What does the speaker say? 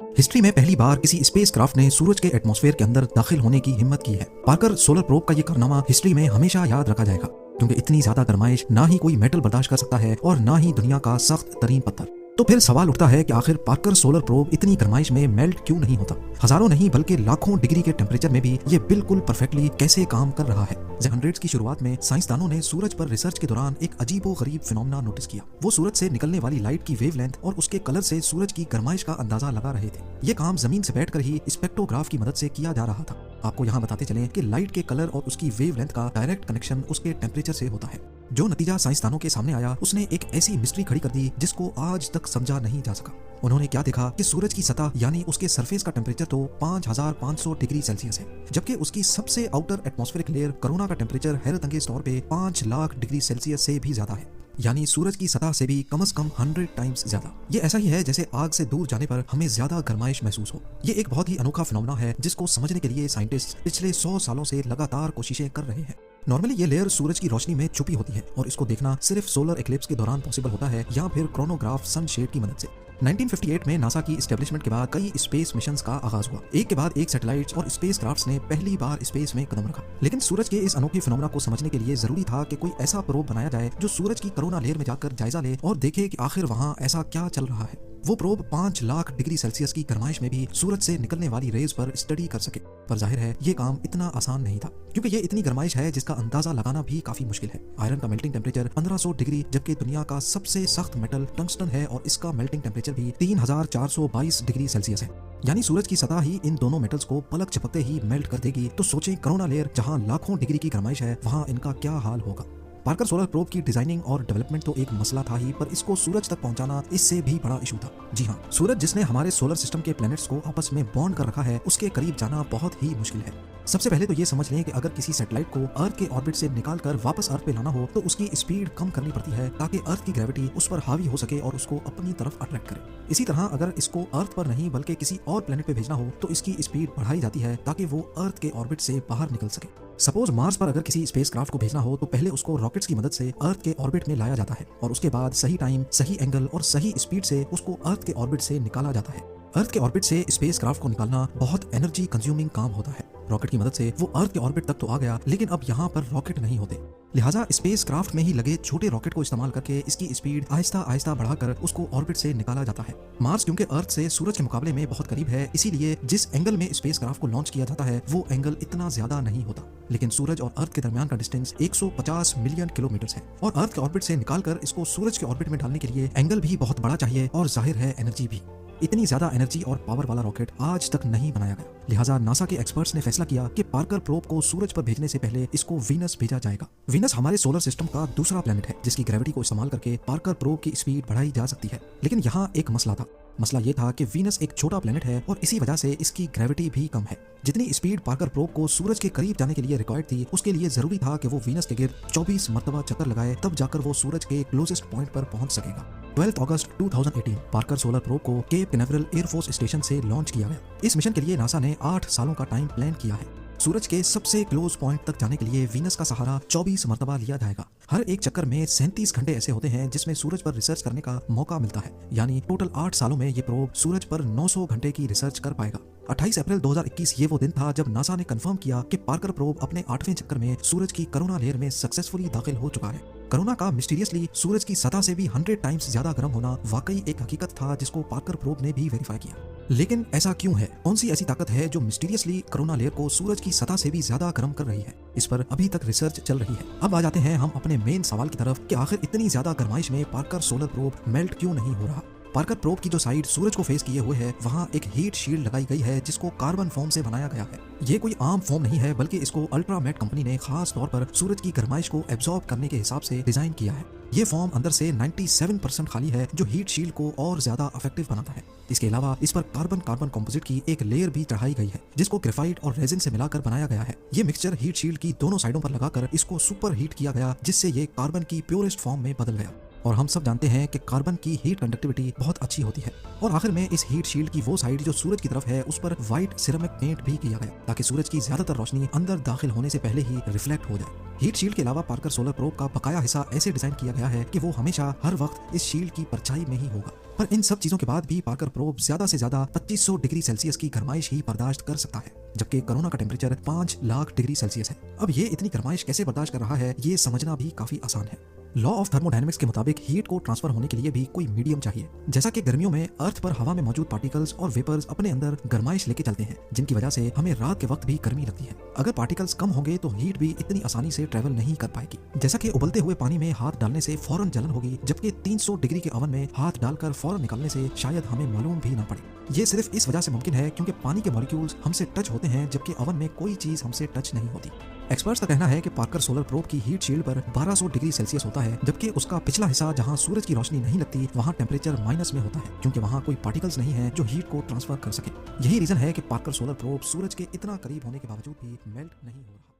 History में पहली बार किसी स्पेसक्राफ्ट ने सूरज के एटमॉस्फेयर के अंदर दाखिल होने की हिम्मत की है। पार्कर सोलर प्रोब का ये कारनामा हिस्ट्री में हमेशा याद रखा जाएगा, क्योंकि इतनी ज्यादा गर्माइश ना ही कोई मेटल बर्दाश्त कर सकता है और ना ही दुनिया का सख्त तरीन पत्थर। तो फिर सवाल उठता है कि आखिर पार्कर सोलर प्रोब इतनी गर्माइश में मेल्ट क्यों नहीं होता। हजारों नहीं बल्कि लाखों डिग्री के टेम्परेचर में भी ये बिल्कुल परफेक्टली कैसे काम कर रहा है। 1800s की शुरुआत में साइंसदानों ने सूरज पर रिसर्च के दौरान एक अजीबोगरीब फिनोमेना नोटिस किया। वो सूरज से निकलने वाली लाइट की वेवलेंथ और उसके कलर से सूरज की गर्माइश का अंदाजा लगा रहे थे। ये काम जमीन से बैठकर ही स्पेक्ट्रोग्राफ की मदद से किया जा रहा था। आपको यहाँ बताते चलें कि लाइट के कलर और उसकी वेवलेंथ का डायरेक्ट कनेक्शन उसके टेम्परेचर से होता है। जो नतीजा साइंसदानों के सामने आया उसने एक ऐसी मिस्ट्री खड़ी कर दी जिसको आज तक समझा नहीं जा सका। उन्होंने क्या देखा कि सूरज की सतह यानी उसके सरफेस का टेम्परेचर तो 5500 डिग्री सेल्सियस है, जबकि उसकी सबसे आउटर एटमॉस्फेरिक लेयर कोरोना का टेम्परेचर हैरत अंगेज तौर पे 5 लाख डिग्री सेल्सियस से भी ज्यादा है, यानी सूरज की सतह से भी कम से कम 100 टाइम्स ज्यादा। ये ऐसा ही है जैसे आग से दूर जाने पर हमें ज्यादा गर्माइश महसूस हो। ये एक बहुत ही अनोखा फिनोमेना है जिसको समझने के लिए साइंटिस्ट पिछले 100 सालों से लगातार कोशिशें कर रहे हैं। नॉर्मली ये लेयर सूरज की रोशनी में छुपी होती है और इसको देखना सिर्फ सोलर एक्लिप्स के दौरान पॉसिबल होता है या फिर क्रोनोग्राफ सनशेड की मदद से। 1958 में नासा की एस्टेब्लिशमेंट के बाद कई स्पेस मिशंस का आगाज हुआ। एक के बाद एक सैटेलाइट्स और स्पेसक्राफ्ट्स ने पहली बार स्पेस में कदम रखा। लेकिन सूरज के इस अनोखे फिनोमेना को समझने के लिए जरूरी था कि कोई ऐसा प्रोब बनाया जाए जो सूरज की कोरोना लेयर में जाकर जायजा ले और देखे कि आखिर वहाँ ऐसा क्या चल रहा है। वो प्रोब 5 लाख डिग्री सेल्सियस की गर्माइश में भी सूरज से निकलने वाली रेज पर स्टडी कर सके। पर जाहिर है ये काम इतना आसान नहीं था, क्योंकि ये इतनी गर्माइश है जिसका अंदाजा लगाना भी काफी मुश्किल है। आयरन का मेल्टिंग टेम्परेचर 1500 डिग्री, जबकि दुनिया का सबसे सख्त मेटल टंगस्टन है और इसका मेल्टिंग टेम्परेचर भी 3422 डिग्री सेल्सियस है। यानी सूरज की सतह ही इन दोनों मेटल्स को पलक झपकते ही मेल्ट कर देगी। तो सोचें कोरोना लेयर जहां लाखों डिग्री की गर्माइश है, वहां इनका क्या हाल होगा। पार्कर सोलर प्रोब की डिजाइनिंग और डेवलपमेंट तो एक मसला था ही, पर इसको सूरज तक पहुंचाना इससे भी बड़ा इशू था। जी हाँ, सूरज जिसने हमारे सोलर सिस्टम के प्लैनेट्स को आपस में बॉन्ड कर रखा है, उसके करीब जाना बहुत ही मुश्किल है। सबसे पहले तो ये समझ लें कि अगर किसी सैटेलाइट को अर्थ के ऑर्बिट से निकालकर वापस अर्थ पे लाना हो तो उसकी स्पीड कम करनी पड़ती है ताकि अर्थ की ग्रेविटी उस पर हावी हो सके और उसको अपनी तरफ अट्रैक्ट करे। इसी तरह अगर इसको अर्थ पर नहीं बल्कि किसी और प्लेनेट पे भेजना हो तो इसकी स्पीड बढ़ाई जाती है ताकि वो अर्थ के ऑर्बिट से बाहर निकल सके। सपोज मार्स पर अगर किसी स्पेसक्राफ्ट को भेजना हो तो पहले उसको रॉकेट्स की मदद से अर्थ के ऑर्बिट में लाया जाता है और उसके बाद सही टाइम, सही एंगल और सही स्पीड से उसको अर्थ के ऑर्बिट से निकाला जाता है। अर्थ के ऑर्बिट से स्पेसक्राफ्ट को निकालना बहुत एनर्जी कंज्यूमिंग काम होता है। रॉकेट की मदद से वो अर्थ के ऑर्बिट तक तो आ गया, लेकिन अब यहाँ पर रॉकेट नहीं होते, लिहाजा स्पेसक्राफ्ट में ही लगे छोटे रॉकेट को इस्तेमाल करके इसकी स्पीड आहिस्ता आहिस्ता बढ़ाकर उसको ऑर्बिट से निकाला जाता है। मार्स क्योंकि अर्थ से सूरज के मुकाबले में बहुत करीब है, इसीलिए जिस एंगल में स्पेसक्राफ्ट को लॉन्च किया जाता है वो एंगल इतना ज्यादा नहीं होता। लेकिन सूरज और अर्थ के दरमियान का डिस्टेंस 150 मिलियन किलोमीटर है और अर्थ के ऑर्बिट से निकालकर इसको सूरज के ऑर्बिट में डालने के लिए एंगल भी बहुत बड़ा चाहिए और जाहिर है एनर्जी भी। इतनी ज्यादा एनर्जी और पावर वाला रॉकेट आज तक नहीं बनाया गया, लिहाजा नासा के एक्सपर्ट्स ने फैसला किया कि पार्कर प्रोब को सूरज पर भेजने से पहले इसको वीनस भेजा जाएगा। वीनस हमारे सोलर सिस्टम का दूसरा प्लेनेट है जिसकी ग्रेविटी को इस्तेमाल करके पार्कर प्रोब की स्पीड बढ़ाई जा सकती है। लेकिन यहाँ एक मसला था। मसला ये था कि वीनस एक छोटा प्लेनेट है और इसी वजह से इसकी ग्रेविटी भी कम है। जितनी स्पीड पार्कर प्रोब को सूरज के करीब जाने के लिए रिक्वायर्ड थी, उसके लिए जरूरी था कि वो वीनस के गिर्द 24 मरतबा चक्कर लगाए, तब जाकर वो सूरज के क्लोजेस्ट पॉइंट पर पहुंच सकेगा। 12 अगस्त 2018 पार्कर सोलर प्रोब को केप कैनावरल एयरफोर्स स्टेशन से लॉन्च किया गया। इस मिशन के लिए नासा ने 8 सालों का टाइम प्लान किया है। सूरज के सबसे क्लोज पॉइंट तक जाने के लिए वीनस का सहारा 24 मरतबा लिया जाएगा। हर एक चक्कर में 37 घंटे ऐसे होते हैं जिसमें सूरज पर रिसर्च करने का मौका मिलता है, यानी टोटल 8 सालों में ये प्रोब सूरज पर 900 घंटे की रिसर्च कर पाएगा। 28 अप्रैल 2021 ये वो दिन था जब नासा ने कंफर्म किया कि पार्कर प्रोब अपने 8वें चक्कर में सूरज की कोरोना लेयर में सक्सेसफुली दाखिल हो चुका है। कोरोना का मिस्टीरियसली सूरज की सतह से भी 100 टाइम्स ज्यादा गर्म होना वाकई एक हकीकत था जिसको पार्कर प्रोब ने भी वेरीफाई किया। लेकिन ऐसा क्यों है? कौन सी ऐसी ताकत है जो मिस्टीरियसली कोरोना लेयर को सूरज की सतह से भी ज्यादा गर्म कर रही है? इस पर अभी तक रिसर्च चल रही है। अब आ जाते हैं हम अपने मेन सवाल की तरफ कि आखिर इतनी ज्यादा गर्माइश में पार्कर सोलर प्रोब मेल्ट क्यों नहीं हो रहा। पार्कर प्रोब की जो साइड सूरज को फेस किए हुए है, वहाँ एक हीट शील्ड लगाई गई है जिसको कार्बन फोम से बनाया गया है। ये कोई आम फोम नहीं है, बल्कि इसको अल्ट्रामेट कंपनी ने खास तौर पर सूरज की गर्माइश को एब्जॉर्ब करने के हिसाब से डिजाइन किया है। ये फोम अंदर से 97% खाली है, जो हीट शील्ड को और ज्यादा इफेक्टिव बनाता है। इसके अलावा इस पर कार्बन कार्बन कंपोजिट की एक लेयर भी चढ़ाई गई है जिसको ग्रेफाइट और रेजिन से मिलाकर बनाया गया है। ये मिक्सचर हीट शील्ड की दोनों साइडों पर लगाकर इसको सुपर हीट किया गया, जिससे ये कार्बन की प्योरेस्ट फॉर्म में बदल गया और हम सब जानते हैं कि कार्बन की हीट कंडक्टिविटी बहुत अच्छी होती है। और आखिर में इस हीट शील्ड की वो साइड जो सूरज की तरफ है उस पर व्हाइट सिरेमिक पेंट भी किया गया ताकि सूरज की ज्यादातर रोशनी अंदर दाखिल होने से पहले ही रिफ्लेक्ट हो जाए। हीट शील्ड के अलावा पार्कर सोलर प्रोब का बकाया हिस्सा ऐसे डिजाइन किया गया है कि वो हमेशा हर वक्त इस शील्ड की परछाई में ही होगा। पर इन सब चीजों के बाद भी पार्कर प्रोब ज्यादा से ज्यादा 2500 डिग्री सेल्सियस की गर्माइश ही बर्दाश्त कर सकता है, जबकि कोरोना का टेम्परेचर 5 लाख डिग्री सेल्सियस है। अब ये इतनी गर्माइश कैसे बर्दाश्त कर रहा है ये समझना भी काफी आसान है। लॉ ऑफ थर्मोडायनेमिक्स के मुताबिक हीट को ट्रांसफर होने के लिए भी कोई मीडियम चाहिए। जैसा कि गर्मियों में अर्थ पर हवा में मौजूद पार्टिकल्स और वेपर्स अपने अंदर गर्माइश लेके चलते हैं, जिनकी वजह से हमें रात के वक्त भी गर्मी लगती है। अगर पार्टिकल्स कम होंगे तो हीट भी इतनी आसानी से ट्रेवल नहीं कर पाएगी। जैसा कि उबलते हुए पानी में हाथ डालने से फौरन जलन होगी, जबकि 300 डिग्री के ओवन में हाथ डालकर फौरन निकालने से शायद हमें मालूम भी ना पड़े। ये सिर्फ इस वजह से मुमकिन है क्योंकि पानी के मॉलिक्यूल्स हमसे टच होते हैं, जबकि ओवन में कोई चीज हमसे टच नहीं होती। एक्सपर्ट्स का कहना है कि पार्कर सोलर प्रोब की हीट शील्ड पर 1200 डिग्री सेल्सियस होता है, जबकि उसका पिछला हिस्सा जहां सूरज की रोशनी नहीं लगती वहां टेम्परेचर माइनस में होता है, क्योंकि वहां कोई पार्टिकल्स नहीं है जो हीट को ट्रांसफर कर सके। यही रीजन है कि पार्कर सोलर प्रोब सूरज के इतना करीब होने के बावजूद भी मेल्ट नहीं हो रहा।